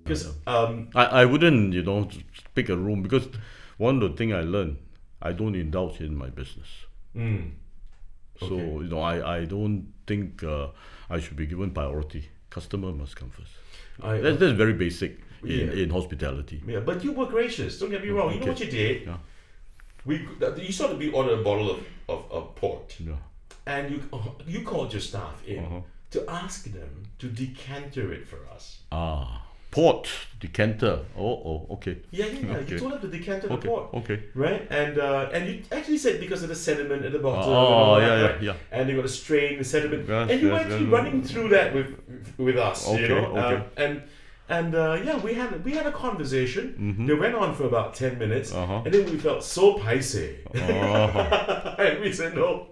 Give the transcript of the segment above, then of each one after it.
Because I wouldn't, pick a room because one of the things I learned, I don't indulge in my business. So, I don't think I should be given priority. Customer must come first. That's very basic in hospitality. Yeah, but you were gracious. Don't get me wrong. You know what you did? Yeah. You saw that we ordered a bottle of port, Yeah. and you called your staff in to ask them to decanter it for us. Port, decanter. Okay. Yeah. Okay. You told them to decanter the port. Okay. Right? And you actually said because of the sediment in the bottle. Yeah. And you got to strain the sediment. Yes, and you were yes, actually yes. running through that with us. Okay, okay. We had a conversation. They went on for about 10 minutes, Uh-huh. and then we felt so paiseh. Uh-huh. And we said, no,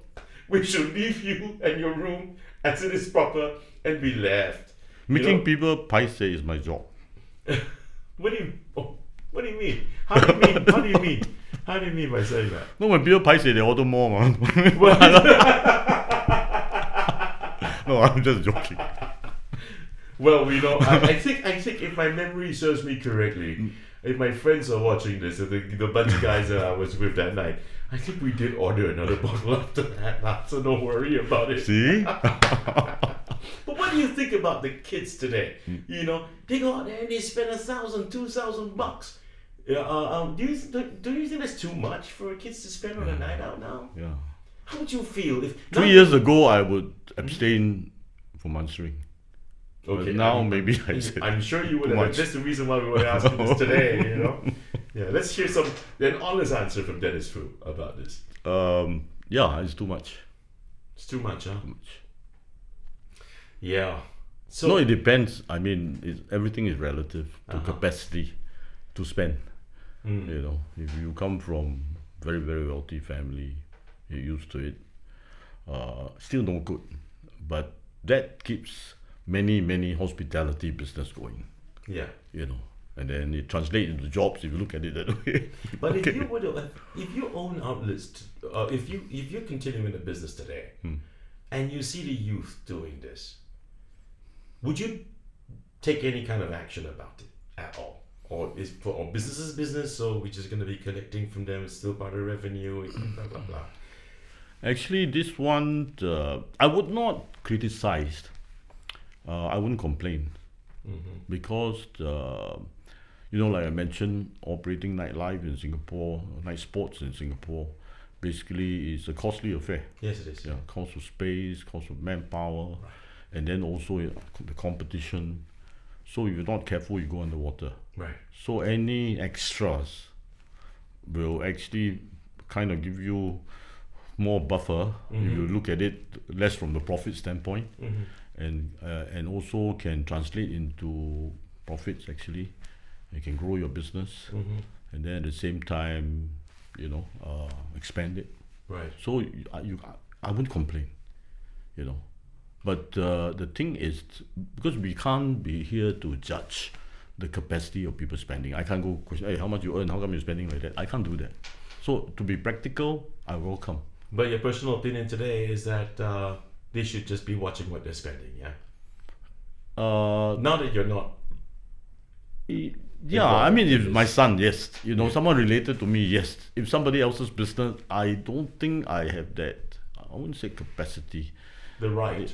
we should leave you and your room as it is proper, and we left. Making people paise is my job. What do you mean? How do you mean? How do you mean by saying that? No, when people paise, they order more, man. No, I'm just joking. Well, I think if my memory serves me correctly, if my friends are watching this, the bunch of guys that I was with that night, I think we did order another bottle after that, so don't worry about it. See? But what do you think about the kids today? They go out there and they spend $1,000, $2,000. Do you think that's too much for kids to spend on a night out now? Yeah. How would you feel if 3 years ago I would abstain from answering. Okay, But now maybe I said I'm sure you would too have. much. That's the reason why we were asking this today. Yeah. Let's hear an honest answer from Dennis Fu about this. Yeah, it's too much. It's too much, huh? Too much. Yeah. So No, it depends. I mean, everything is relative to capacity to spend. If you come from very, very wealthy family, you're used to it. Still no good, but that keeps many hospitality business going. Yeah. And then it translates into jobs if you look at it that way. But if you own outlets, if you're continuing the business today, and you see the youth doing this, would you take any kind of action about it at all? Or business is business, so we're just going to be collecting from them, it's still part of revenue, blah, blah, blah. Actually, this one, I would not criticize. I wouldn't complain. Because, like I mentioned, operating nightlife in Singapore, night sports in Singapore, basically is a costly affair. Yes, it is. Yeah, cost of space, cost of manpower, Right. and then also the competition. So if you're not careful, you go underwater. Right. So any extras will actually kind of give you more buffer if you look at it less from the profit standpoint, and also can translate into profits actually. You can grow your business, and then at the same time, expand it. Right. So I wouldn't complain, But the thing is, because we can't be here to judge the capacity of people spending. I can't go question, hey, how much you earn, how come you're spending like that? I can't do that. So to be practical, I welcome. But your personal opinion today is that they should just be watching what they're spending, yeah? Now that you're not. Yeah, I mean, if my son, yes. Someone related to me, yes. If somebody else's business, I don't think I have that. I wouldn't say capacity. The right.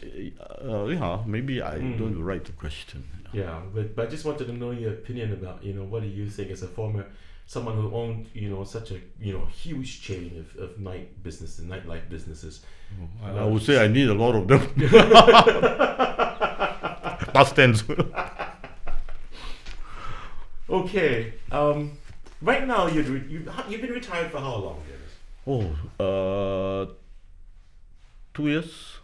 Maybe I don't have the right to question. Yeah, but I just wanted to know your opinion about, what do you think as someone who owned, such a, huge chain of nightlife businesses. I would say I need a lot of them. Past tense. Okay. Right now, you've been retired for how long, Dennis? 2 years.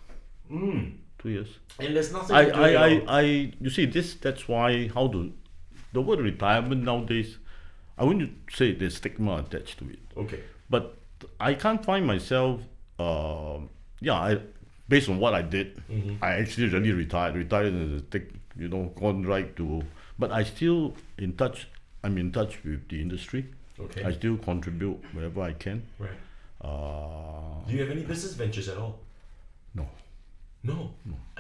2 years. And there's nothing to do you see, that's why, the word retirement nowadays, I wouldn't say there's stigma attached to it. Okay. But I can't find myself, based on what I did, I actually really retired and gone right to, but I still I'm in touch with the industry. Okay. I still contribute wherever I can. Right. Do you have any business ventures at all? No. No.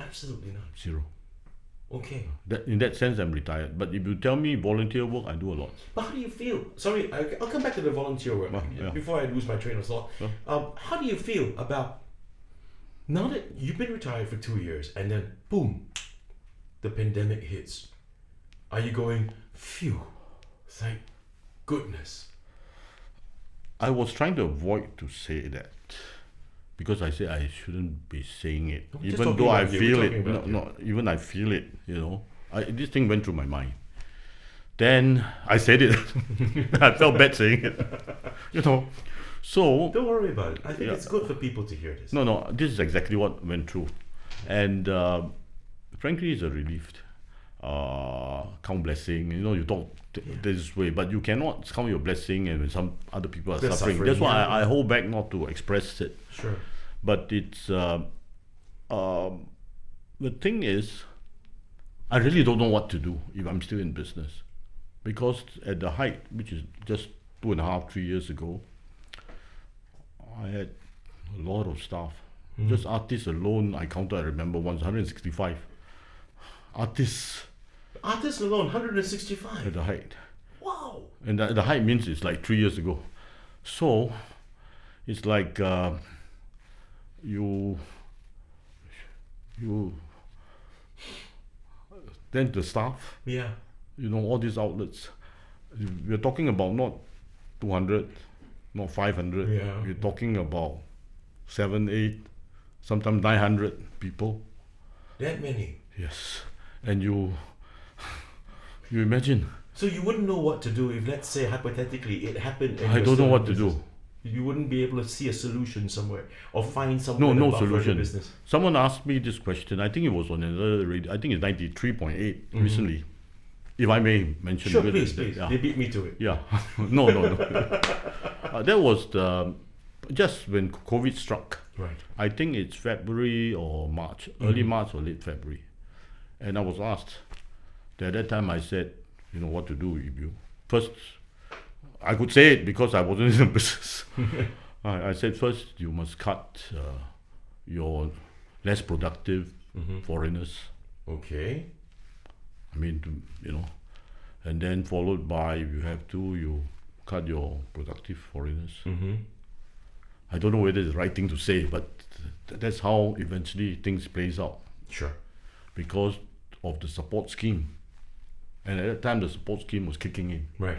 Absolutely not. Zero. Okay. In that sense, I'm retired. But if you tell me volunteer work, I do a lot. But how do you feel? Sorry, I'll come back to the volunteer work Yeah. before I lose my train of thought. How do you feel about now that you've been retired for 2 years and then boom, the pandemic hits? Are you going, phew, thank goodness? I was trying to avoid to say that because I said I shouldn't be saying it, We're just even talking though I about you. feel We're it. talking about you. No, even I feel it. This thing went through my mind. Then I said it. I felt bad saying it. So Don't worry about it. I think Yeah. it's good for people to hear this. no, this is exactly what went through, and frankly, it's a relief. Count blessing. You talk this way, but you cannot count your blessing, and when some other people are They're suffering. suffering, That's why yeah. I hold back not to express it. Sure. But it's the thing is, I really don't know what to do if I'm still in business, because at the height, which is just 2.5, 3 years ago, I had a lot of staff. Just artists alone, I remember once 165 artists Artists alone, 165. at the height. Wow. And the height means it's like 3 years ago. So it's like you then the staff, Yeah. all these outlets. We're talking about not 200, not 500. Yeah. We're talking about 7, 8, sometimes 900 people. That many. Yes. And you imagine. So you wouldn't know what to do if, let's say, hypothetically, it happened. And I you're don't know still what in to business. do. You wouldn't be able to see a solution somewhere or find somewhere No to buffer the solution. business. Someone asked me this question. I think it was on another radio. I think it's 93.8 recently. If I may mention. Sure, because please. Yeah. They beat me to it. Yeah. No. That was just when COVID struck. Right. I think it's February or March, early March or late February. And I was asked. At that time I said, what to do if you... First, I could say it because I wasn't in the business. I said, first, you must cut your less productive foreigners. Okay. I mean, and then followed by, if you have to, you cut your productive foreigners. I don't know whether it's the right thing to say, but that's how eventually things plays out Sure. because of the support scheme. And at that time, the support scheme was kicking in. Right.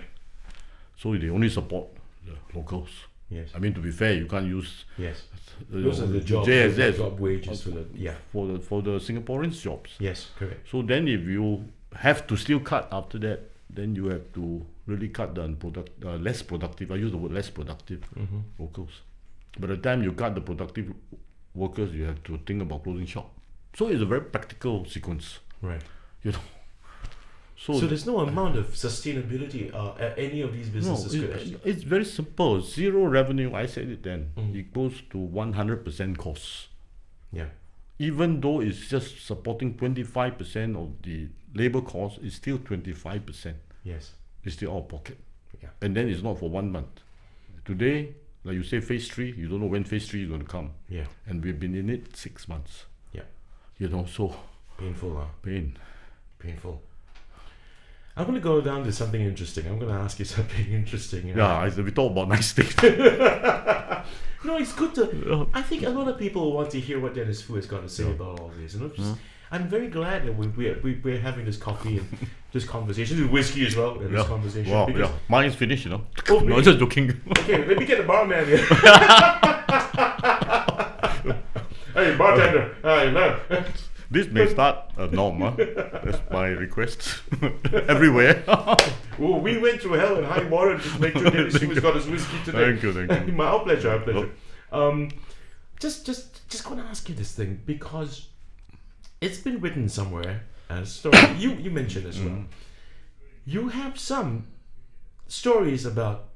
So they only support the locals. Yes. I mean, to be fair, you can't use Yes. you Those know, are the jobs. yes, those are yes, job wages for the for the Singaporeans' jobs. Yes, correct. So then, if you have to still cut after that, then you have to really cut the less productive. I use the word less productive locals. By the time you cut the productive workers, you have to think about closing shop. So it's a very practical sequence. Right. So there's no amount of sustainability at any of these businesses could actually. it's very simple. Zero revenue. I said it then. It goes to 100% costs. Yeah. Even though it's just supporting 25% of the labor cost, it's still 25%. Yes. It's still out of pocket. Yeah. And then it's not for 1 month. Today, like you say, phase 3, you don't know when phase 3 is going to come. Yeah. And we've been in it 6 months. Yeah. So Painful, huh? painful. I'm going to go down to something interesting. I'm going to ask you something interesting. We talk about nice things. No, it's good to. I think a lot of people want to hear what Dennis Fu has got to say about all this. I'm very glad that we're having this coffee and this conversation, with whiskey as well, and this conversation. Wow, because, Mine's finished, Oh, No, really? just joking. Okay, let me get the barman here. Hey, bartender. Hey, man. This may start a norm, huh? That's my request. Everywhere. Oh, we went through hell and high water to make sure Dennis Fu has got his whiskey today. Thank you. My pleasure. Just going to ask you this thing because it's been written somewhere as a story. You mentioned as well. You have some stories about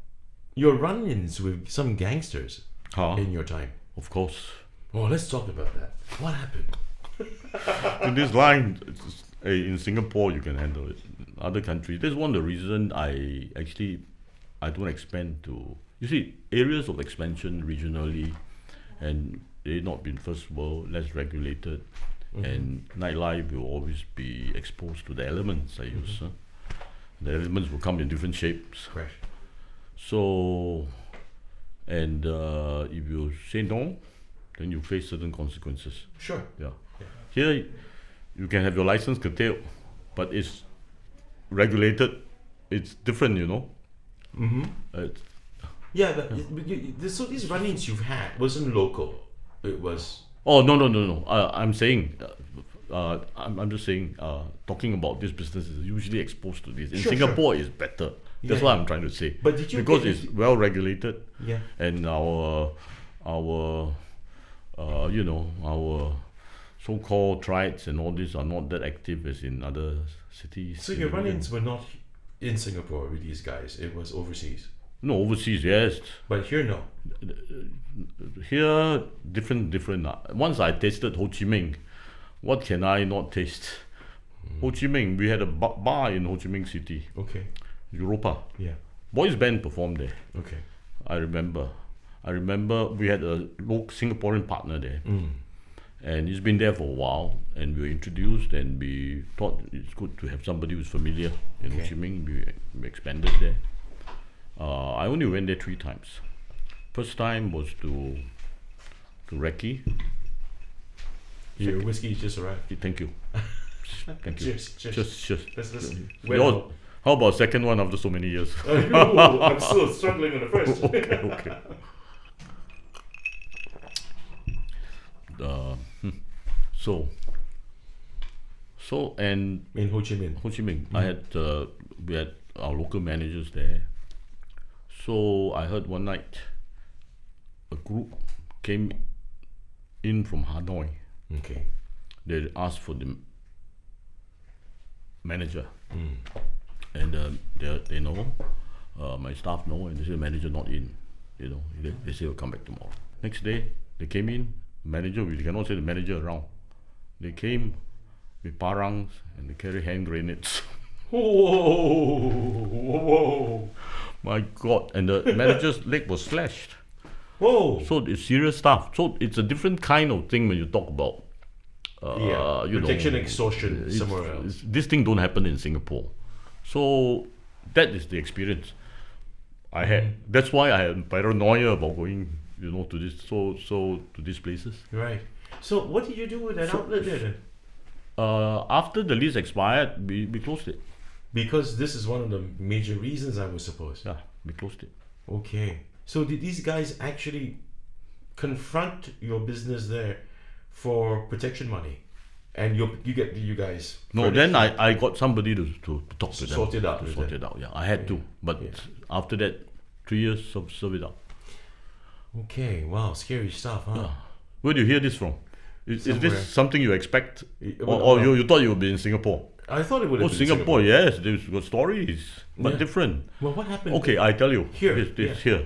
your run-ins with some gangsters in your time. Of course. Oh, let's talk about that. What happened? In this line, in Singapore, you can handle it. Other countries, that's one of the reasons I don't expand to. You see, areas of expansion regionally, and they not been first world, less regulated, and nightlife will always be exposed to the elements I use. The elements will come in different shapes. Right. So, and if you say no, then you face certain consequences. Sure. Yeah. Here, you can have your license curtailed, but it's regulated. It's different, you know. It's, Yeah, but so these run-ins you've had wasn't local. It was. oh no. I'm saying. I'm just saying, talking about this business is usually exposed to this. In Sure, Singapore, it's better. That's Yeah. what I'm trying to say. But did you because get it's well regulated, Yeah. and our so-called tribes and all this are not that active as in other cities. So your run-ins were not in Singapore with these guys. It was overseas. No, overseas, yes. But here, no. Here, different. Once I tasted Ho Chi Minh, what can I not taste? Ho Chi Minh, we had a bar in Ho Chi Minh City, Okay. Europa. Yeah. Boys band performed there. Okay. I remember we had a local Singaporean partner there, and he's been there for a while, and we were introduced, and we thought it's good to have somebody who's familiar in Ho Okay. Chi Minh. We expanded there. I only went there 3 times. First time was to Recce. Your whiskey just arrived. Thank you. Thank you. Cheers. Cheers. Let's Yours- How about second one after so many years? I'm still struggling on the first. Okay. So and In Ho Chi Minh. Ho Chi Minh, we had our local managers there. So I heard one night a group came in from Hanoi. Okay. They asked for the manager, and they know, my staff know, and they said manager not in. You know, they say he'll come back tomorrow. Next day they came in. Manager, we cannot say the manager around. They came with parangs and they carry hand grenades. Whoa! My God! And the manager's leg was slashed. Whoa! So it's serious stuff. So it's a different kind of thing when you talk about, Protection, extortion, it's- somewhere else. this thing don't happen in Singapore. So that is the experience I had. That's why I had paranoia about going, to this to these places. Right. So what did you do with that outlet there then? After the lease expired, we closed it. Because this is one of the major reasons, I would suppose. Yeah, we closed it. Okay. So did these guys actually confront your business there for protection money? And you guys No, then I got somebody to talk to them. Sort it out To with sort them. it out, yeah. I had to. But after that, 3 years, serve it out. Okay. Wow. Scary stuff, huh? Yeah. Where do you hear this from? Is Somewhere. this something you expect? Well, Or no. you thought you would be in Singapore? I thought it would Oh, have been Singapore, yes. There's got stories, but Yeah. different. Well, what happened? Okay, I tell you. Here, This here.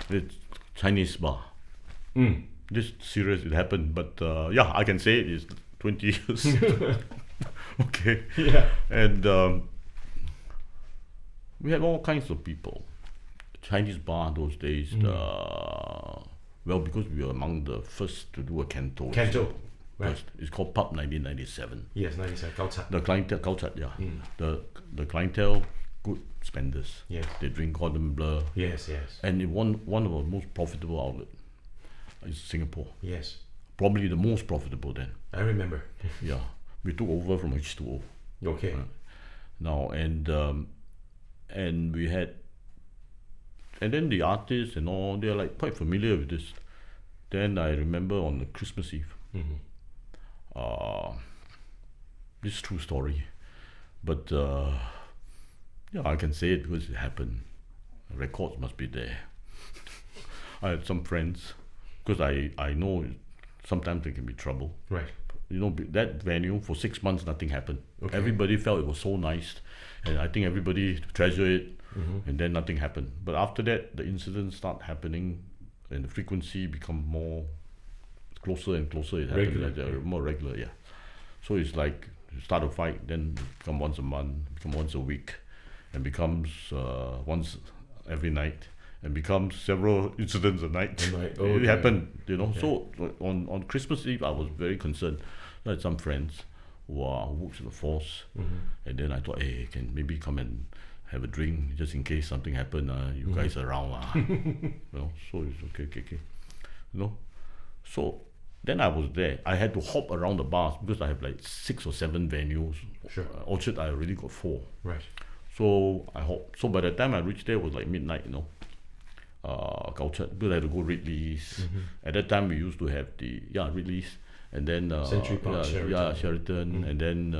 It's Chinese bar. Mm. This serious, it happened. But I can say it is 20 years. Okay. Yeah. And we had all kinds of people. Chinese bar those days. Because we were among the first to do a canto. Canto. Right. First. It's called Pub 1997. Yes, 97. Gao The clientele, culture, yeah. The clientele, good spenders. Yes. They drink cordon bleu. Yes. And one of our most profitable outlet is Singapore. Yes. Probably the most profitable then. I remember. Yeah. We took over from H2O. Okay. Now and we had, and then the artists and all, they're like quite familiar with this. Then I remember on the Christmas Eve, this is true story, but I can say it because it happened. Records must be there. I had some friends, because I know sometimes there can be trouble. Right. That venue for 6 months nothing happened. Okay. Everybody felt it was so nice, and I think everybody treasured it, and then nothing happened. But after that, the incidents start happening, and the frequency become more closer and closer. It happened Regular. more regular, yeah. So it's like you start a fight, then become once a month, become once a week, and becomes once every night, and becomes several incidents a night. A night. It Okay. happened, So on Christmas Eve, I was very concerned. I had some friends who works in the force, and then I thought, hey, can maybe come and have a drink just in case something happened. You guys are around, So it's okay. So then I was there. I had to hop around the bars because I have like 6 or 7 venues. Sure. Orchard, I already got 4. Right. So I hopped. So by the time I reached there, it was like midnight, Culture, because I had to go Ridley's. At that time, we used to have the Ridley's, and then Century Park, Sheraton. Sheraton, and then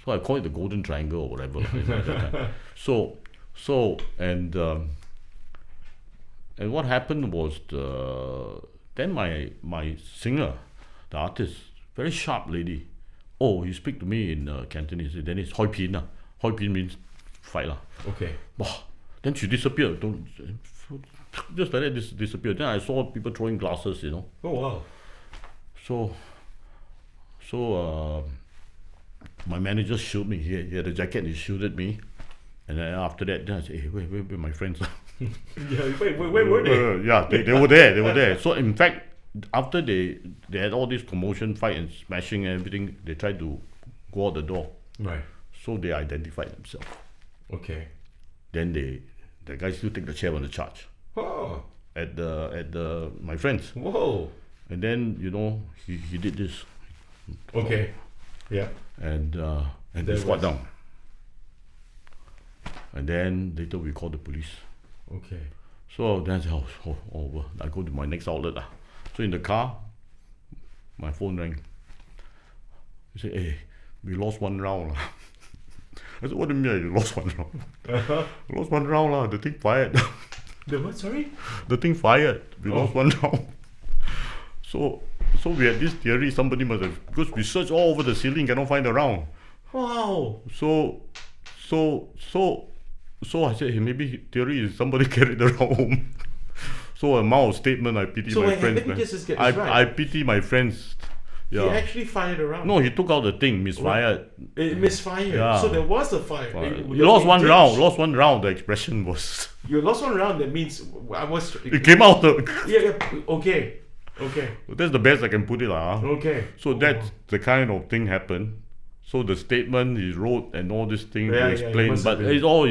so I call it the Golden Triangle or whatever. At that time. So and what happened was then my singer, the artist, very sharp lady. Oh, he speak to me in Cantonese. Then it's Hoi Pin. Hoi Pin means fight lah. Okay. Then she disappeared. Just like that, disappeared. Then I saw people throwing glasses, Oh wow. So my manager shielded me. He had a jacket. He shielded me. And then after that, then I said, hey, where my friends are? Wait, where were they? They were there. They were there. So in fact, after they had all this commotion, fight and smashing and everything, they tried to go out the door. Right. So they identified themselves. Okay. Then the guys still take the chair on the charge. Oh. At the my friends. Whoa. And then he did this. Okay. Yeah. And they squat down. And then later we called the police. Okay. So then I said, over. I go to my next outlet. So in the car, my phone rang. He said, hey, we lost 1 round. I said, what do you mean you lost 1 round? Lost 1 round, the thing fired. The what, sorry? The thing fired. We lost 1 round. So we had this theory, somebody must have, because we searched all over the ceiling, cannot find the round. Wow. So I said, hey, maybe theory is somebody carried the round home. So a mild statement, I pity my friends. Let me just get this right. I pity my friends. Yeah. He actually fired around. No, he took out the thing, misfired. It misfired. Yeah. So there was a fire. You lost 1 round. Lost 1 round. The expression was. You lost 1 round. That means I was. It came out. Yeah. Okay. That's the best I can put it, Okay. So that's the kind of thing happened. So the statement he wrote and all this thing to explain, but it's all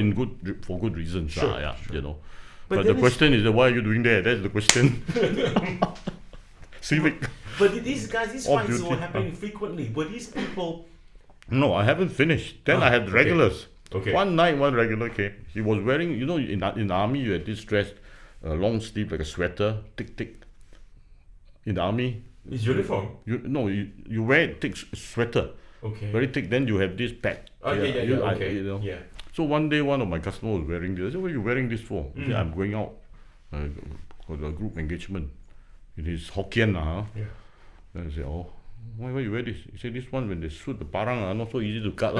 for good reasons. Sure. But the question is, why are you doing that? That's the question. Civic. But these fights were happening frequently. Were these people? No, I haven't finished. Then I had regulars. Okay. One night, one regular came. He was wearing, in the army, you had this dress, long sleeve like a sweater, thick. In the army. It's uniform. You wear a thick sweater. Okay. Very thick. Then you have this pack. Okay. Yeah. So one day, one of my customers was wearing this. I said, what are you wearing this for? He said, I'm going out for the group engagement. It is Hokkien. Yeah. Then I said, oh, why you wear this? He said, this one, when they shoot the parang, not so easy to cut.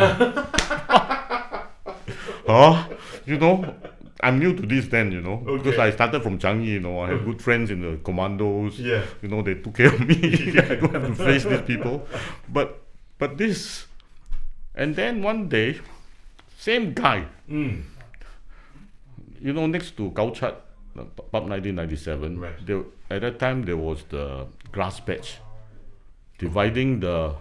I'm new to this then, because I started from Changi, I have good friends in the commandos. Yeah. They took care of me. I don't have to face these people. But this, and then one day, same guy, next to Gauchat, Pub 1997, right. At that time there was the grass patch dividing the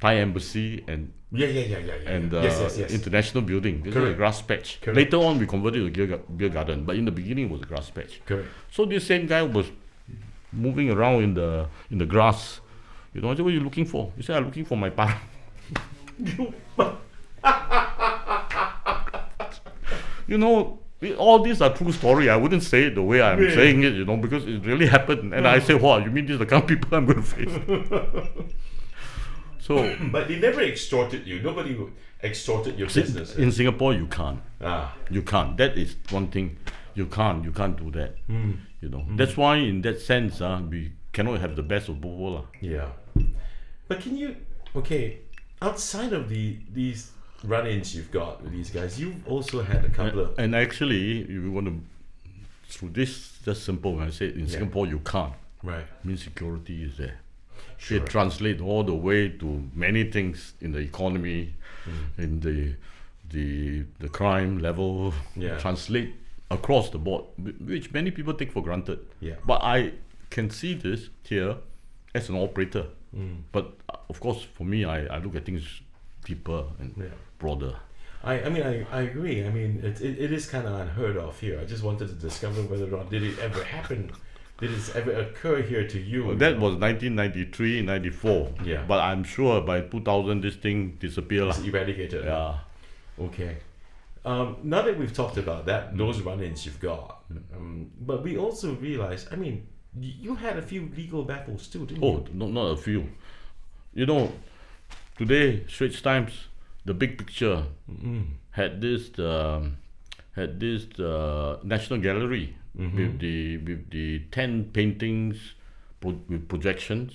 Thai embassy and and yes. international building. This is a grass patch. Correct. Later on we converted to a beer garden, but in the beginning it was a grass patch. Correct. So this same guy was moving around in the grass. I said, what are you looking for? He said, I'm looking for my parang. All these are true story. I wouldn't say it the way I'm saying it, because it really happened. And I say, wow, you mean this is the kind of people I'm going to face? So, but they never extorted you. Nobody extorted your business. In Singapore, you can't. You can't. That is one thing. You can't do that. That's why, in that sense, we cannot have the best of both worlds. Yeah. But can you? Okay, outside of these run-ins you've got with these guys, you've also had a couple of. And actually, if you want to, through this, just simple. When I say in Singapore, you can't. Right. Means security is there. Sure. They translate all the way to many things in the economy, in the crime level, translate across the board, which many people take for granted. Yeah. But I can see this here as an operator. But of course, for me, I look at things deeper and broader. I mean, I agree. I mean, it is kind of unheard of here. I just wanted to discover whether or not did it ever happen. Did it ever occur here to you? Well, that was 1993, 94. Yeah. But I'm sure by 2000 this thing disappeared. It's eradicated. Yeah. Okay. Now that we've talked about that, those run-ins you've got, but we also realized, I mean, you had a few legal battles too, didn't you? Oh, not a few. You know, today, Straits Times, the big picture, had this National Gallery with the 10 paintings with projections.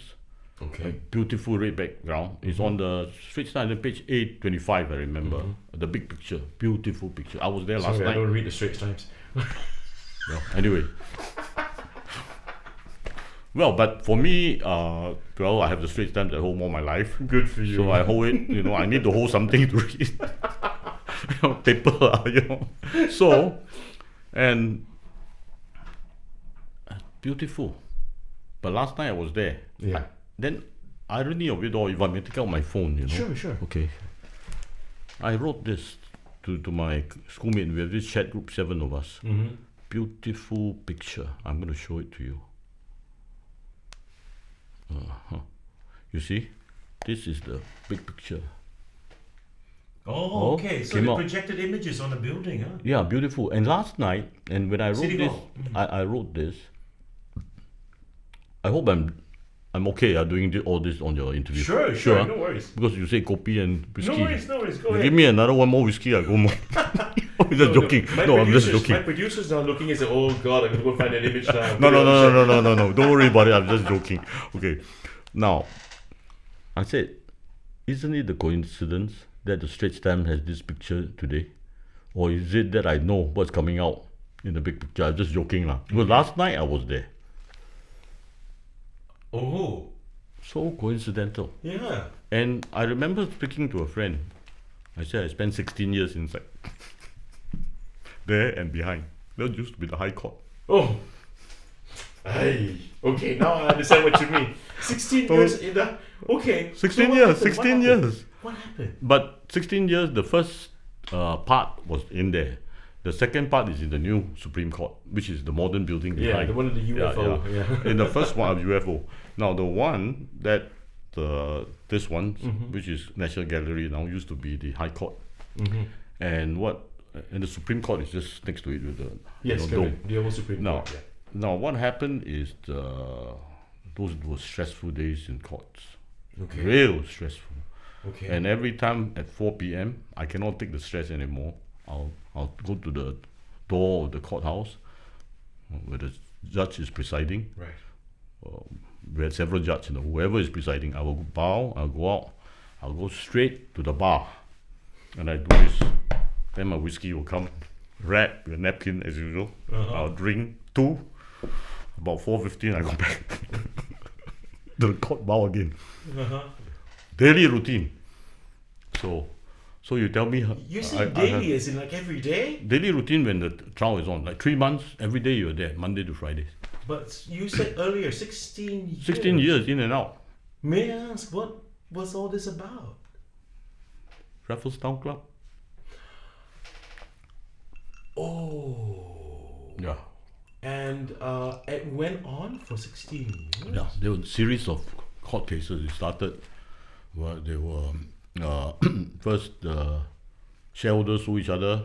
Okay. A beautiful red background. It's on the Straits Times, page 825, I remember. The big picture, beautiful picture. I was there last Sorry, night. I don't read the Straits Times. Well, anyway. Well, but for me, I have the Straits Times at home all my life. Good for you. So I hold it, I need to hold something to read. Paper, So, and beautiful. But last night I was there. Yeah. Then, irony of it all, if I may take out my phone, Sure. Okay. I wrote this to my schoolmate. We have this chat group, 7 of us. Beautiful picture. I'm going to show it to you. You see? This is the big picture. Oh, okay. So came they out. projected images on the building, huh? Yeah, beautiful. And last night, and when I wrote City this, Hall. I wrote this. I hope I'm okay doing all this on your interview. Sure. No worries. Because you say kopi and whiskey. No worries. Go You ahead. give me another one more whiskey, I go more. I'm just joking. I'm just joking. My producer's now looking and say, "Oh God, I'm gonna go find an image now." No. Don't worry about it. I'm just joking. Okay. Now, I said, isn't it the coincidence that the Straits Times has this picture today? Or is it that I know what's coming out in the big picture? I'm just joking. Because last night I was there. Oh. So coincidental. Yeah. And I remember speaking to a friend. I said I spent 16 years inside. There and behind. That used to be the High Court. Oh. Aye. Okay, now I understand what you mean. 16 years in the... Okay. 16 so years, 16 years. What happened? But 16 years, the first part was in there. The second part is in the new Supreme Court, which is the modern building behind. Yeah, the one with the UFO. Yeah. In the first one, UFO. Now, the one that, this one, which is National Gallery now, used to be the High Court. And the Supreme Court is just next to it with the dome. The old Supreme Court. Yeah. Now, what happened is those were stressful days in courts. Okay. Real stressful. Okay. And every time at 4 p.m., I cannot take the stress anymore. I'll go to the door of the courthouse where the judge is presiding. Right. We had several judges. Whoever is presiding, I will bow, I'll go out, I'll go straight to the bar. And I do this. Then my whiskey will come, wrapped with a napkin as usual. I'll drink 2. About 4:15, I go back to the court bar again. Daily routine. So you tell me... You say daily as in like every day? Daily routine when the trial is on. Like 3 months, every day you're there, Monday to Friday. But you said earlier 16 years. 16 years in and out. May I ask, what was all this about? Raffles Town Club. Oh. Yeah. And it went on for 16 years? Yeah, there were a series of court cases. It started where they were... first, shareholders sue each other.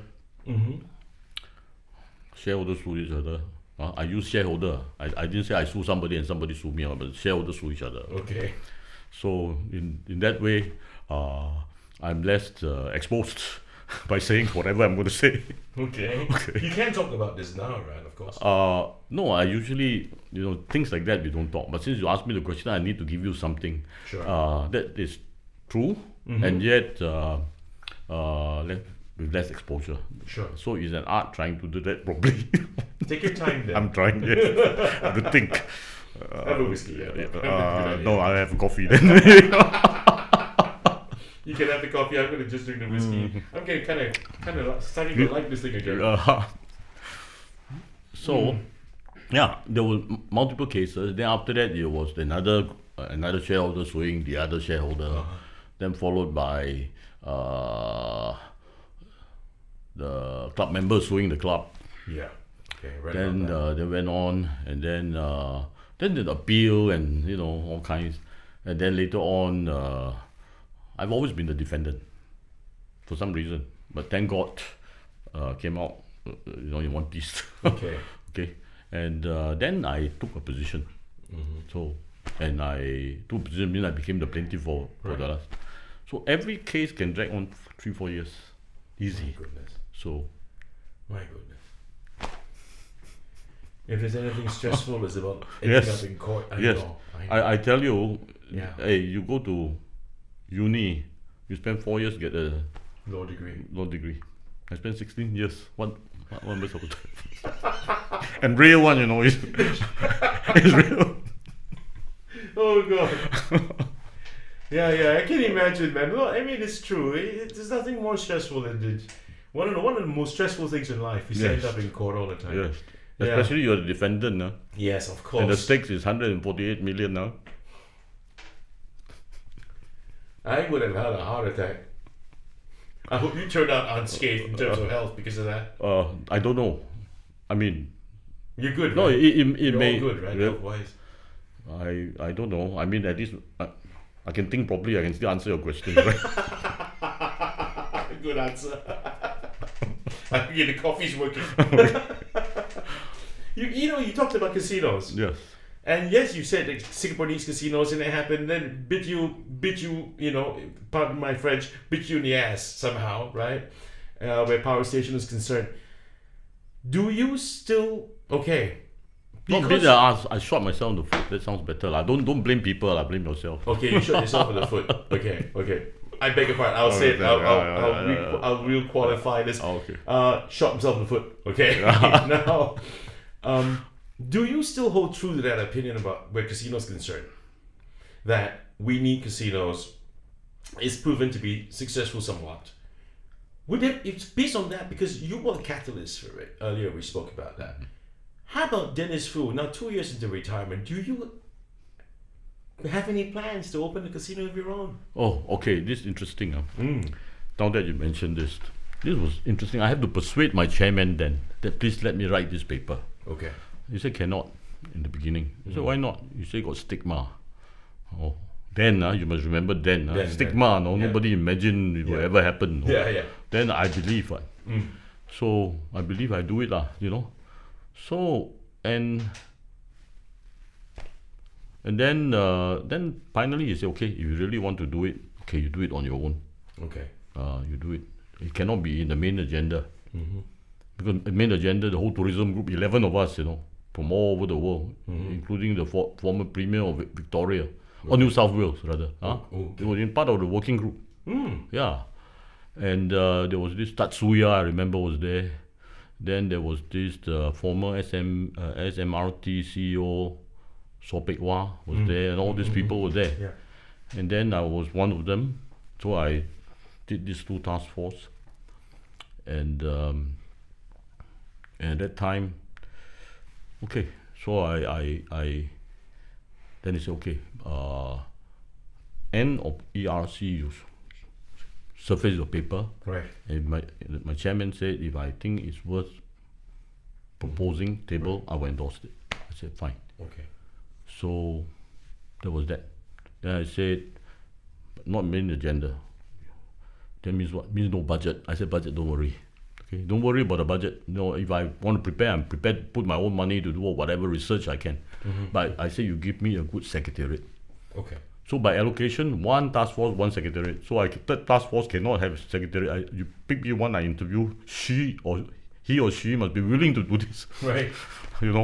Shareholders sue each other. I use shareholder. I didn't say I sue somebody and somebody sue me, but shareholders sue each other. Okay. So in that way, I'm less exposed by saying whatever I'm going to say. Okay. You can't talk about this now, right? Of course. No, I usually, things like that we don't talk. But since you asked me the question, I need to give you something. Sure. That is true, and yet with less exposure. Sure. So it's an art trying to do that properly. Take your time then. I'm trying, yes. I have to think. Have a whiskey. No, I have coffee then. You can have the coffee. I'm going to just drink the whiskey. I'm getting kind of starting to like this thing again. So, yeah, there were multiple cases. Then after that, there was another another shareholder suing the other shareholder, then followed by the club members suing the club. Yeah. Okay. Right. Then they went on, and then the appeal, and all kinds, and then later on, I've always been the defendant for some reason, but thank God, came out, in one piece. Okay. Okay, and then I took a position. So, and I took a position, means I became the plaintiff for the last. So every case can drag on 3-4 years, easy. My goodness. So, My goodness. If there's anything stressful, it's about ending up in court. I know. I tell you, Yeah. hey, you go to uni, you spend 4 years to get a Law degree. law degree. I spent 16 years. What am I supposed to? And real one, it's real. Oh God. Yeah, I can imagine, man. No, I mean, it's true. There's nothing more stressful than this. One of the most stressful things in life is to end up in court all the time. Yes. Especially you're the defendant now. Yes, of course. And the stakes is 148 million now. I would have had a heart attack. I hope you turned out unscathed in terms of health because of that. I don't know. I mean, you're good. No, right? it You're may. all good, right? Health-wise. I don't know. I mean, at least I can think properly. I can still answer your question. Right? Good answer. I think the coffee's working. You talked about casinos. Yes. And yes, you said that Singapore needs casinos, and it happened. Then bit you, pardon my French, bit you in the ass somehow, right? Where Power Station is concerned. Do you still I shot myself in the foot. That sounds better. Don't blame people. Blame yourself. Okay, you shot yourself in the foot. Okay. I beg your pardon. I'll say it. I'll re-qualify this. Okay. Shot himself in the foot. Okay. Now, do you still hold true to that opinion about where casinos is concerned? That we need casinos is proven to be successful somewhat. It's based on that because you were a catalyst for it. Earlier we spoke about that. How about Dennis Fu? Now 2 years into retirement, do you have any plans to open a casino of your own? Oh, okay. This is interesting. Now that you mentioned this was interesting. I have to persuade my chairman then that please let me write this paper. Okay. He said cannot in the beginning. I said, why not? You say got stigma. Oh, then you must remember then. Stigma, nobody imagined it will ever happen. No? Yeah. Then I believe. So I believe I do it. So, and then finally he said, okay, if you really want to do it, okay, you do it on your own. Okay. You do it. It cannot be in the main agenda. Because the main agenda, the whole tourism group, 11 of us, from all over the world, including the former Premier of Victoria, or New South Wales rather. They were in part of the working group. Yeah. And there was this Tatsuya, I remember, was there. Then there was this former SMRT CEO, Sopek Wah was there, and all these people were there. Yeah. And then I was one of them. So I did this 2 task force. And at that time, okay, so I then he said, okay, end of ERC, you surface your paper. Right. And my chairman said, if I think it's worth proposing table, I will endorse it. I said, fine. Okay. So that was that. Then I said, not main agenda. That means what? Means no budget. I said, budget, don't worry. Okay, don't worry about the budget. If I want to prepare, I'm prepared to put my own money to do whatever research I can. But I say you give me a good secretariat. Okay. So by allocation, 1 task force, 1 secretariat. So third task force cannot have a secretariat. You pick me one I interview, he or she must be willing to do this. Right.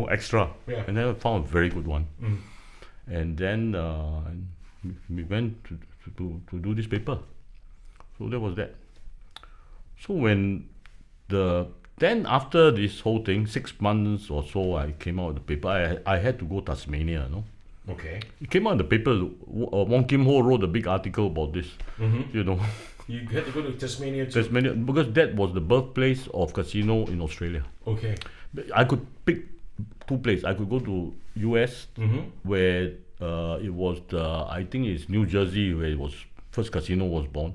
Extra. Yeah. And then I found a very good one. And then we went to do this paper. So that was that. So then after this whole thing, 6 months or so, I came out with the paper. I had to go Tasmania, Okay. It came out in the paper. Wong Kim Ho wrote a big article about this. You had to go to Tasmania too? Tasmania, because that was the birthplace of casino in Australia. Okay. I could pick 2 places. I could go to US, where it was I think it's New Jersey where it was first casino was born.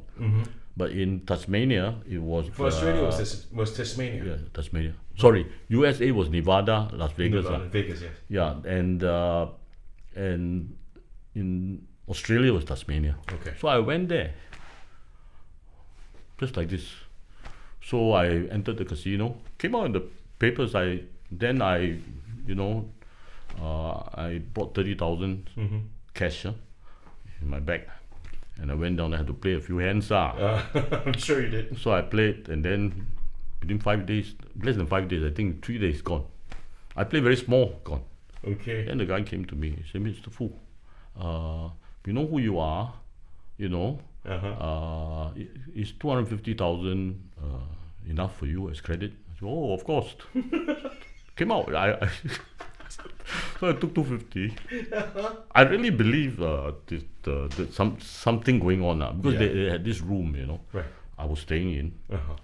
But in Tasmania, it was. For Australia, was Tasmania. Yeah, Tasmania. Sorry, USA was Nevada, Las Vegas. Nevada, Vegas, yes. Yeah, and in Australia was Tasmania. Okay. So I went there, just like this. So I entered the casino. Came out in the papers. I brought 30,000 cash in my bag. And I went down, I had to play a few hands. I'm sure you did. So I played, and then within 5 days, less than 5 days, I think 3 days, gone. I played very small, gone. Okay. Then the guy came to me, he said, Mr. Fu, you know who you are, you know, is 250,000 enough for you as credit? I said, oh, of course. Came out. So I took 250. I really believe something going on now, because they had this room, you know. Right. I was staying in.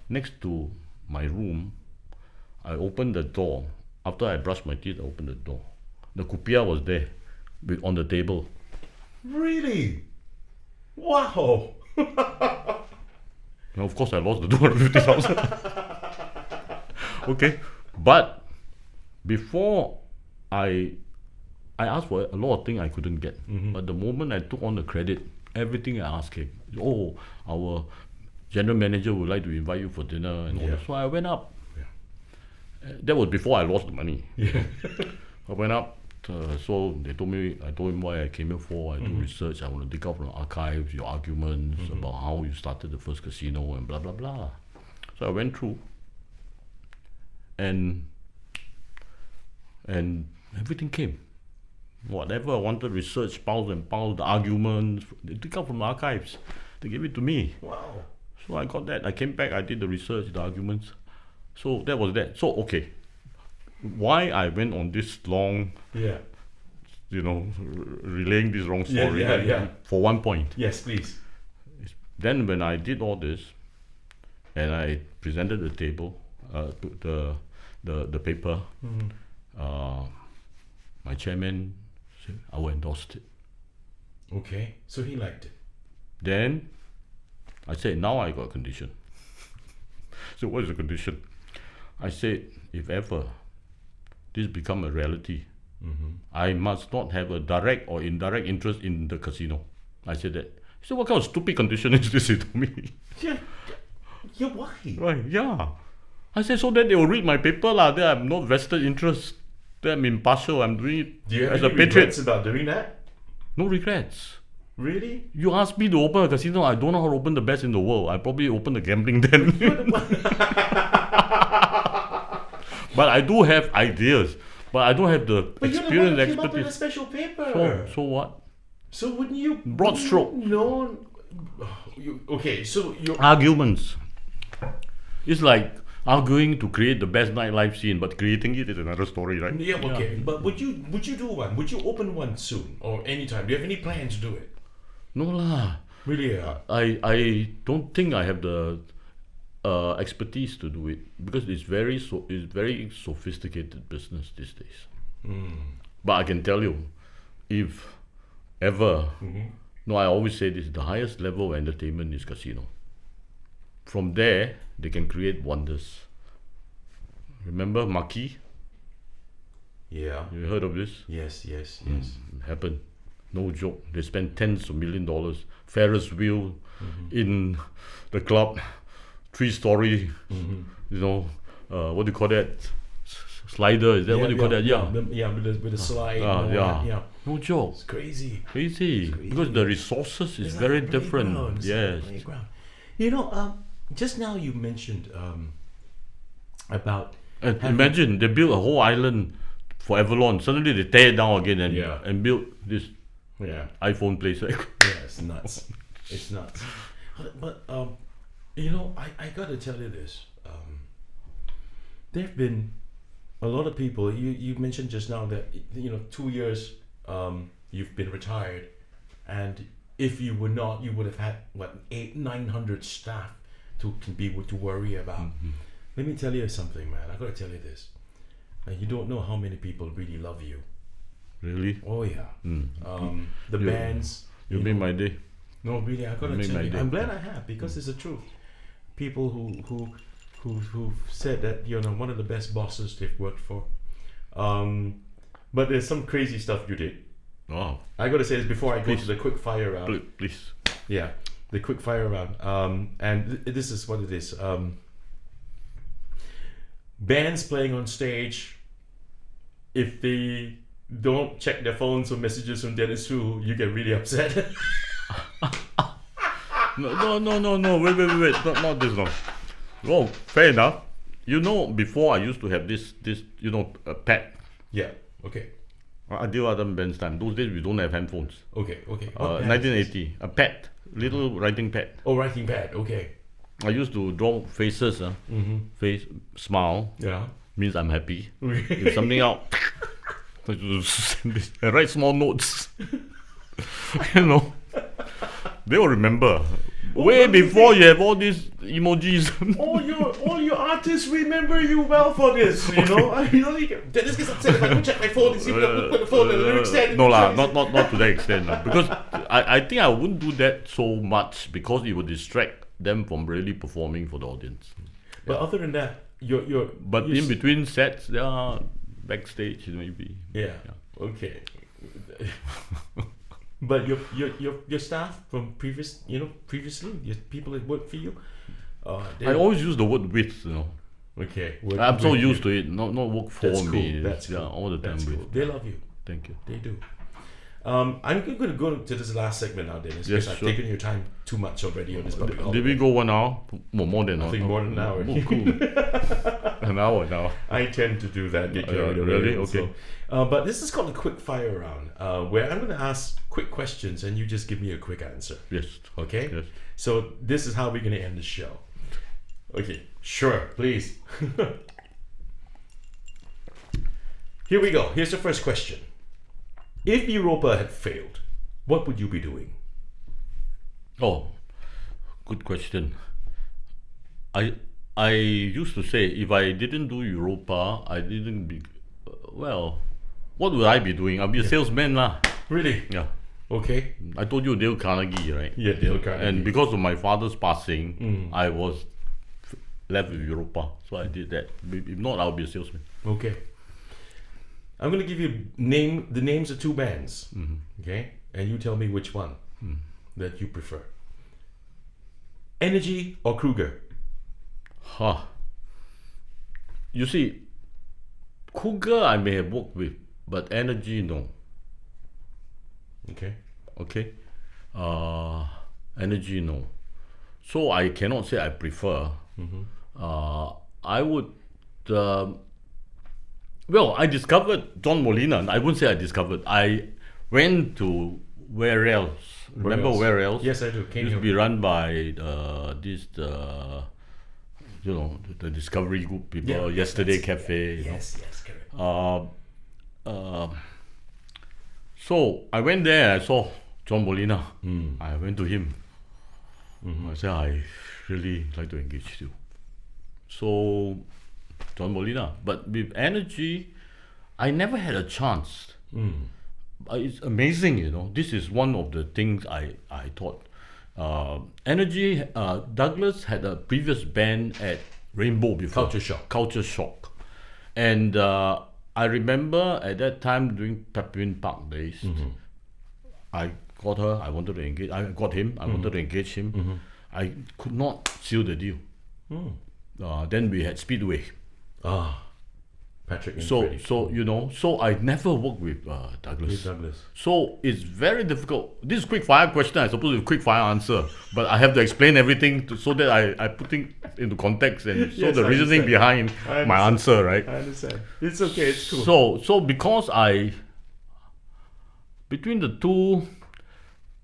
Next to my room, I opened the door. After I brushed my teeth, I opened the door. The kupia was there, on the table. Really? Wow. Now, of course, I lost the 250,000. Okay, but before I asked for a lot of things I couldn't get. But the moment I took on the credit, everything I asked came. Oh, our general manager would like to invite you for dinner and all that. So I went up. That was before I lost the money. I went up. So they told me, I told him why I came here for. I do research. I want to dig out from the archives, your arguments about how you started the first casino and blah blah blah. So I went through, and everything came. Whatever I wanted, research, piles and piles, the arguments, they took out from the archives. They gave it to me. Wow. So I got that. I came back, I did the research, the arguments. So that was that. So, okay. Why I went on this long, relaying this long story for one point. Yes, please. Then when I did all this, and I presented the table, the paper, my chairman said, I will endorse it. Okay, so he liked it. Then I said, now I got a condition. So what is the condition? I said, if ever this become a reality, I must not have a direct or indirect interest in the casino. I said that. He said, what kind of stupid condition is this? He told me. Yeah, why? Right, yeah. I said, so that they will read my paper, that I'm not vested interest, that I'm impartial, I'm doing it Do you have as a any patriot. regrets about doing that? No regrets. Really? You asked me to open a casino, I don't know how to open the best in the world. I probably open a gambling den. But I do have ideas. But I don't have the experience, expertise. Up with a expertise. special paper. So what? So wouldn't you? Broad stroke. No. Okay, so you. Arguments. It's like arguing to create the best nightlife scene, but creating it is another story, right? Yeah, okay. But would you do one? Would you open one soon or anytime? Do you have any plans to do it? No lah. Really? I don't think I have the expertise to do it, because it's very sophisticated business these days. But I can tell you, if ever, no, I always say this: the highest level of entertainment is casino. From there, they can create wonders. Remember Maki? Yeah. You heard of this? Yes. Happened. No joke. They spent tens of $1 million. Ferris wheel in the club, 3-story. What do you call that? Slider. Is that what you call that? Yeah. With a slide. Yeah. No joke. It's crazy. Crazy. Because the resources is very different. Yes. You know, just now you mentioned about. Imagine they built a whole island for Avalon. Suddenly they tear it down again and build this iPhone place. Yeah, it's nuts. It's nuts. But I gotta tell you this. There've been a lot of people. You mentioned just now that 2 years you've been retired, and if you were not, you would have had 800-900 staff to worry about. Let me tell you something, man. I gotta tell you this. You don't know how many people really love you. Really? Oh yeah. Mm. The You- bands. You made my day. No, really, I gotta made tell my you. day. I'm glad I have because it's the truth. People who said that one of the best bosses they've worked for. But there's some crazy stuff you did. Oh, I gotta say this before I go Please. to the quick fire round. please. Yeah, the quick fire round. And this is what it is. Bands playing on stage. If they don't check their phones or messages from Dennis Fu, you get really upset. No. Wait. Not this long. Oh, fair enough. Before I used to have this, a pad. Yeah. Okay. Until other bands time. Those days we don't have handphones. Okay. What band is 1980, a pad, little writing pad. this? Oh, writing pad. Okay. I used to draw faces. Face, smile Yeah. means I'm happy. If something out, I write small notes. They will remember. Way before you have all these emojis. all your artists remember you well for this. Dennis gets upset if I don't check my phone and see put the phone and the lyrics there. No lah, not to that extent lah. Because I think I wouldn't do that so much because it would distract them from really performing for the audience. But other than that, you're But in between sets, there are backstage maybe. Yeah. Okay. But your staff from previously, your people that work for you. I always use the word with, Okay. I'm so used to it. Not work for That's me. cool. That's cool. all the time That's with. cool. They love you. Thank you. They do. I'm going to go to this last segment now, Dennis, because Yes, I've sure. taken your time too much already on this public Did holiday. we go 1 hour? More than I think more than an hour. Oh, cool. An hour now. I tend to do that. Get Yeah, carried away. really? Also. Okay. But this is called a quick fire round, where I'm going to ask quick questions and you just give me a quick answer. Yes. Okay? Yes. So this is how we're going to end the show. Okay. Sure. Please. Here we go. Here's the first question. If Europa had failed, what would you be doing? Oh, good question. I used to say if I didn't do Europa, I didn't be what would I be doing? I'll be a salesman lah. Really? Yeah. Okay. I told you Dale Carnegie, right? Yeah, Dale Carnegie. And because of my father's passing, I was left with Europa, so I did that. If not, I'll be a salesman. Okay. I'm going to give you the names of two bands. Okay? And you tell me which one that you prefer. Energy or Kruger? You see, Cougar I may have worked with, but Energy no. Okay. Okay, Energy no. So I cannot say I prefer. I would. I discovered John Molina. I wouldn't say I discovered. I went to Where Else. Remember Where Else? Yes, I do. Used to be run by the Discovery Group people. Yeah, Yesterday Cafe. Yes, correct. So I went there and I saw John Molina. I went to him. I said, I really like to engage you. So, John Molina. But with Energy, I never had a chance. It's amazing, This is one of the things I thought. Energy, Douglas had a previous band at Rainbow before. Culture Shock. And I remember at that time during Peppermint Park days, I got her, I wanted to engage, I got him, I wanted to engage him. I could not seal the deal. Then we had Speedway. Patrick and So Freddie. so I never worked with Douglas. With Douglas. So it's very difficult. This is quick fire question. I suppose it's quick fire answer, but I have to explain everything so that I put things into context and so Yes, the I reasoning understand. behind my answer, right? I understand. It's okay. It's cool. So because between the two,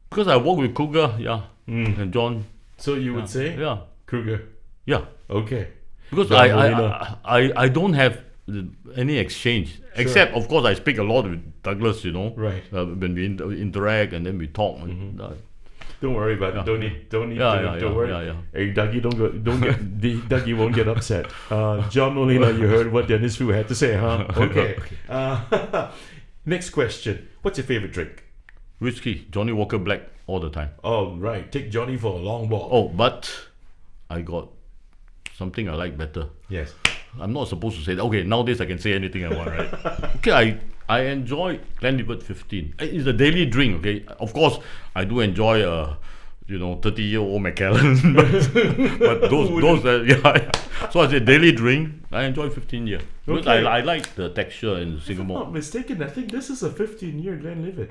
because I work with Cougar, and John, So you would say Kruger. yeah, Okay. because John Molina. I don't have any exchange except of course I speak a lot with Douglas, Right. when we interact and then we talk. And, Don't worry about it. Don't worry. Yeah. Hey, Dougie, don't get Dougie won't get upset. John Molina, you heard what Dennis Fu had to say, huh? Okay. Next question. What's your favorite drink? Whiskey, Johnny Walker Black, all the time. Oh, right. Take Johnny for a long walk. Oh, but I got something I like better. Yes. I'm not supposed to say that. Okay, nowadays I can say anything I want, right? Okay, I enjoy Glenlivet 15. It's a daily drink, okay? Of course, I do enjoy 30-year-old Macallan. but those yeah. So I say daily drink, I enjoy 15 year. Because Okay. I like the texture in If I'm Singapore. not mistaken, I think this is a 15-year Glenlivet.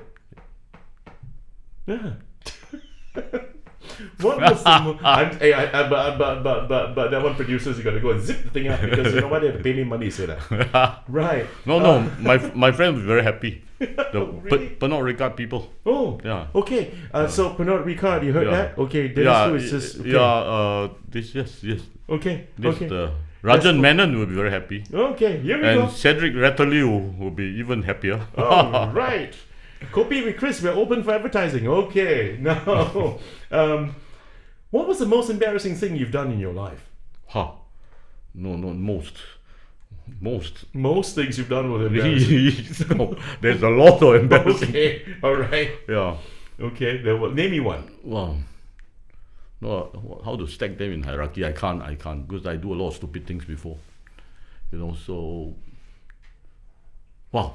Yeah. What was the but that one producers, you got to go and zip the thing out because you know what, they have to pay me money to say that. Right. No, my friend was very happy. The really? Pernod Ricard people. Oh. Yeah. Okay. So Pernod Ricard, you heard Yeah. that? Okay. Dennis Yeah, Fu is just okay. this yes. Okay. This Okay. the Rajan Menon will be very happy. Okay. Here we And go. Cedric Ratelieu will be even happier. All right. Kopi with Chris, we're open for advertising. Okay. Now, what was the most embarrassing thing you've done in your life? No, most. Most things you've done were embarrassing. No, there's a lot of embarrassing. Okay. All right. Yeah. Okay. Name me one. Well, no, how to stack them in hierarchy? I can't because I do a lot of stupid things before. So. Wow.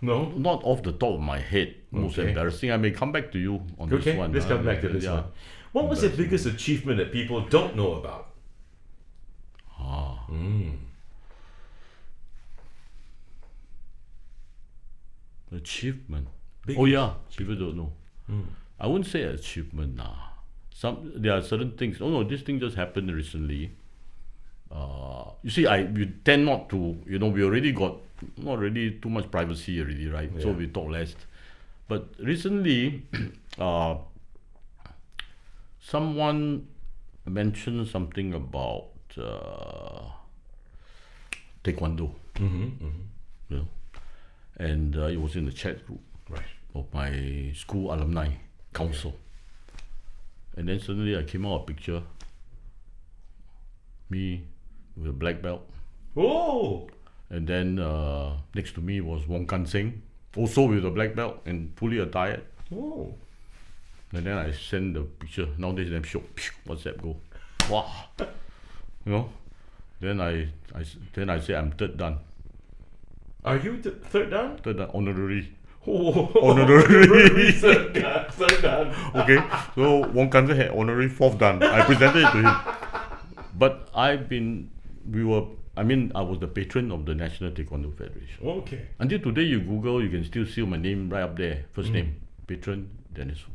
No. Not off the top of my head. Most Okay. embarrassing. I may come back to you on Okay. this one. Let's come back to this Yeah. one. What was your biggest achievement that people don't know about? Achievement. Big Oh yeah, people don't know. I wouldn't say achievement. There are certain things. Oh no, this thing just happened recently. You see, we tend not to. We already got not really too much privacy already, right? So Yeah. we talk less. But recently, someone mentioned something about taekwondo. And it was in the chat group Right. of my school alumni council. And then suddenly I came out a picture, me with a black belt. Oh. And then next to me was Wong Kan Seng, also with a black belt and fully attired. Oh. And then I send the picture. Nowadays them show WhatsApp go. Wow. Then I say I'm third dan. Are you third down? Third dan, honorary. Oh. Honorary. Third down. Third down. Okay, so Wong Kan Seng had honorary fourth dan. I presented it to him. But I was the patron of the National Taekwondo Federation. Okay. Until today, you Google, you can still see my name right up there. First name, patron, Dennis Fu.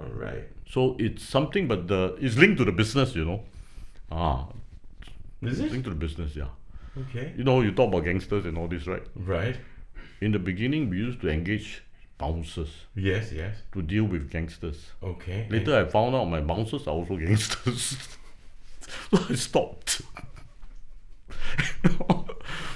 All right. So it's something, but it's linked to the business, Is It's it? linked to the business, yeah. Okay. You talk about gangsters and all this, right? Right. In the beginning, we used to engage bouncers Yes. Yes. to deal with gangsters. Okay. Later, I found out my bouncers are also gangsters. So I stopped.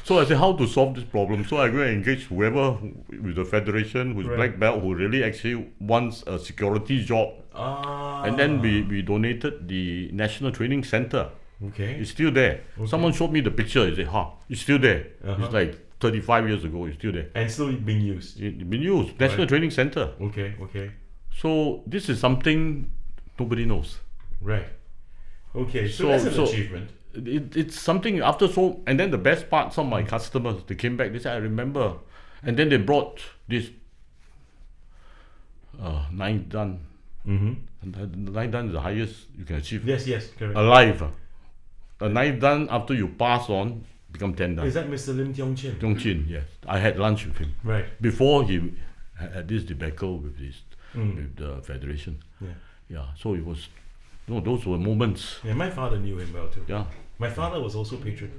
So I said, how to solve this problem? So I go and engage whoever with the federation who's Right. black belt who really actually wants a security job. And then we donated the National Training Center. Okay. It's still there. Someone showed me the picture. He said, it's still there. Uh-huh. It's like 35 years ago. It's still there. And still being used. It's been used. National Right. Training Center. Okay. Okay. So this is something nobody knows. Right. Okay. So So- that's an so- achievement. It's something after and then the best part, some of my customers, they came back, they said, I remember. And then they brought this 9 dan. Mm-hmm. And the 9 dan is the highest you can achieve. Yes. Yes. Correct. Alive. A 9 dan after you pass on, become 10 dan. Is that Mr. Lim Tiong Chin? Tiong Chin, yes. I had lunch with him. Right. Before he had this debacle with the federation. Yeah. Yeah, so it was, those were moments. Yeah. My father knew him well too. Yeah. My father was also patron.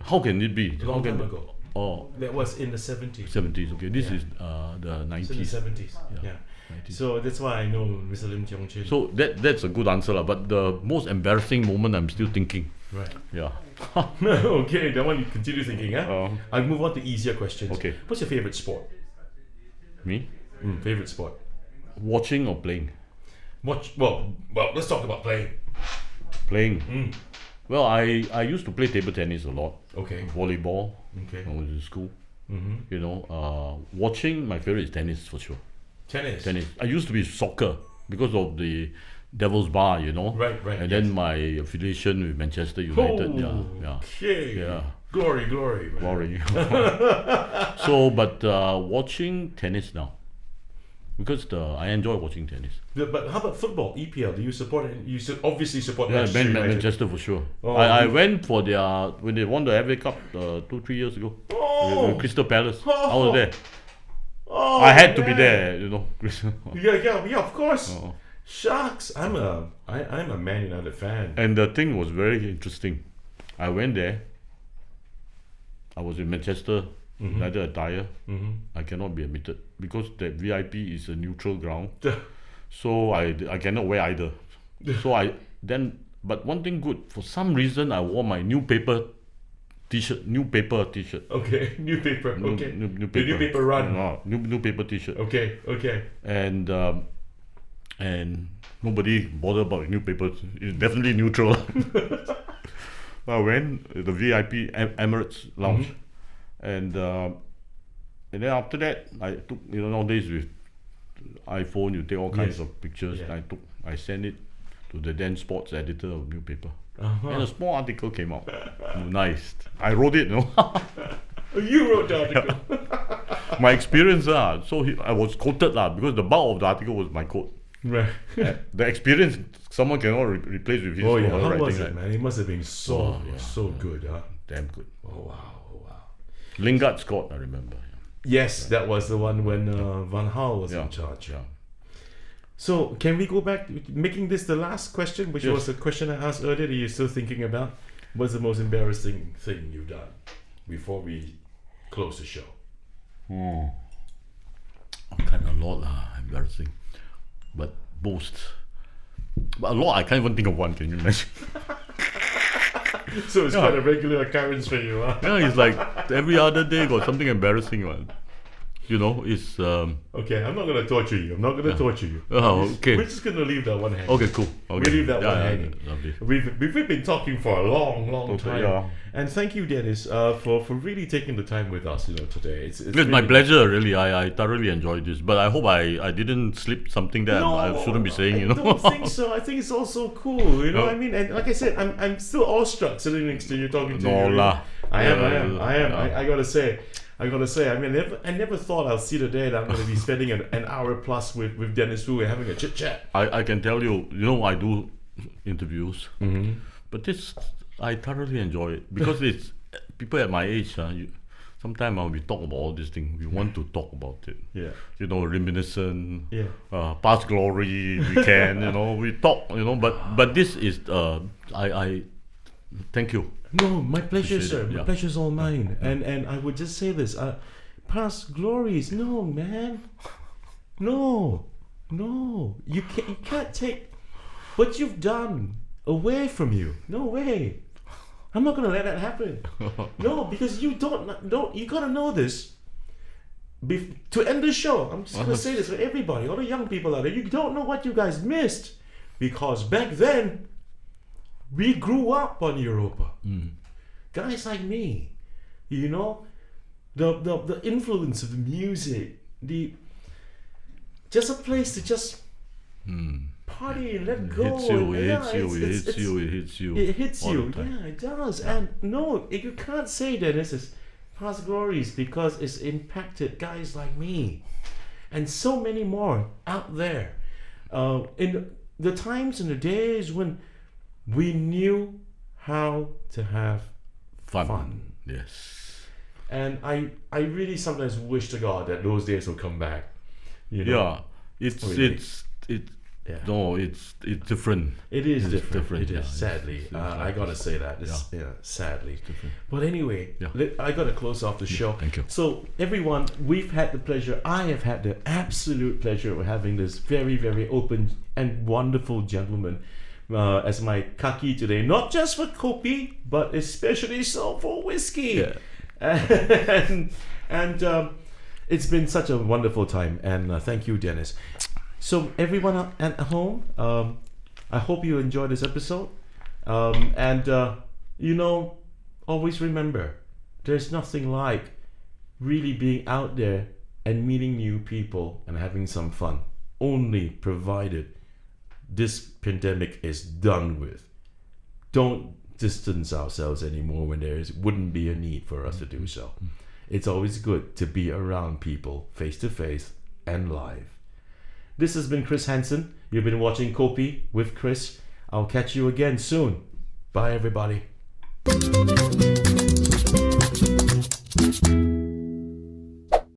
How can it be? Long How can time ago. Oh, That was in the 70s. 70s. Okay, this Yeah. is the It's in the 90s. 70s. Yeah. Yeah. 90s. So that's why I know Mr. Lim Tiong Chin. So that's a good answer, but the most embarrassing moment I'm still thinking. Right. Yeah. Okay, that one you continue thinking, huh? Um, I'll move on to easier questions. Okay. What's your favorite sport? Me? Favorite sport? Watching or playing? Well, let's talk about playing. Playing. Well, I used to play table tennis a lot. Okay. Volleyball Okay. when I was in school. You know, watching, my favorite is tennis for sure. Tennis. Tennis. I used to be soccer because of the Devil's Bar, you know. Right. And then my affiliation with Manchester United. Okay. Yeah. Glory. Glory. So, but watching tennis now, because I enjoy watching tennis. But how about football? EPL? Do you support it? You obviously support Yeah, Manchester United. Manchester for sure. Oh, I went for their when they won the FA Cup 2-3 years ago. With Crystal Palace. I was there. Oh, I had to be man. there, you know. Yeah, of course. Oh. Shucks, I'm a Man United fan. And the thing was very interesting. I went there. I was in Manchester United attire. I cannot be admitted because that VIP is a neutral ground. So I cannot wear either. So but one thing good, for some reason I wore my newspaper t-shirt. Okay, newspaper. Okay, Newspaper. The newspaper run. No, newspaper t-shirt. Okay. And nobody bothered about newspapers. It's definitely neutral. I went the VIP Emirates Lounge, and then after that I took, you know, nowadays with iPhone you take all kinds of pictures. Yeah. I sent it to the then sports editor of newspaper, Uh-huh. and a small article came out. Nice. I wrote it, you know. You wrote the article. My experience, I was quoted because the bulk of the article was my quote. Right. The experience someone cannot replace with his Oh yeah, or her how writing, was it, right? man? It must have been so Oh, yeah. good, huh? Damn good. Oh wow. Lingard scored, I remember. Yes, that was the one when Van Gaal was in charge. Yeah. So can we go back, making this the last question, which Yes. was a question I asked earlier that you're still thinking about? What's the most embarrassing thing you've done before we close the show? Kind of a lot, embarrassing. But most. But a lot, I can't even think of one, can you imagine? So it's quite a regular occurrence for you, huh? Yeah, it's like every other day got something embarrassing, man. You know, it's Okay, I'm not going to torture you. Oh, okay. We're just going to leave that one hanging. okay, cool. Okay. We leave that one hanging. Lovely. We've been talking for a long time. Yeah. And thank you, Dennis, for really taking the time with us, today. It's It's really my pleasure, really. I thoroughly enjoyed this, but I hope I didn't slip something that I shouldn't be saying. I don't think so. I think it's also cool. You know what I mean? And like I said, I'm still awestruck sitting next to you, talking to No you. lah. I am. Yeah. I gotta say. I mean, I never thought I'll see the day that I'm going to be spending an hour plus with Dennis Wu and having a chit chat. I can tell you, I do interviews, but this I thoroughly enjoy it because it's people at my age. Sometimes when we talk about all these things, we want to talk about it. Yeah. Reminiscent. Yeah. Past glory. We can. We talk. But this is I thank you. No, my pleasure, Appreciate sir. it, My yeah. pleasure's all mine. And I would just say this: past glories. No, man. No. You can't take what you've done away from you. No way. I'm not gonna let that happen. No, because you don't. You gotta know this. To end the show, I'm just gonna say this for everybody, all the young people out there. You don't know what you guys missed, because back then we grew up on Europa. Guys like me, the influence of the music, just a place to just party and let go. It hits you. It hits all you. the time. Yeah, it does. And no, you can't say that this is past glories, because it's impacted guys like me and so many more out there. In the times and the days when we knew how to have fun. Yes. And I really sometimes wish to God that those days will come back. Yeah. It's different. It is It's different. It is, yeah. sadly. It's I gotta say that. Sadly. different. But anyway, I gotta close off the show. Thank you. So everyone, I have had the absolute pleasure of having this very, very open and wonderful gentleman as my kaki today. Not just for Kopi, but especially so for whiskey. Yeah. And it's been such a wonderful time. And thank you, Dennis. So everyone at home, I hope you enjoyed this episode. Always remember, there's nothing like really being out there and meeting new people and having some fun, only provided this pandemic is done with. Don't distance ourselves anymore when wouldn't be a need for us to do so. It's always good to be around people face to face and live. This has been Chris Henson. You've been watching Kopi with Chris. I'll catch you again soon. Bye, everybody.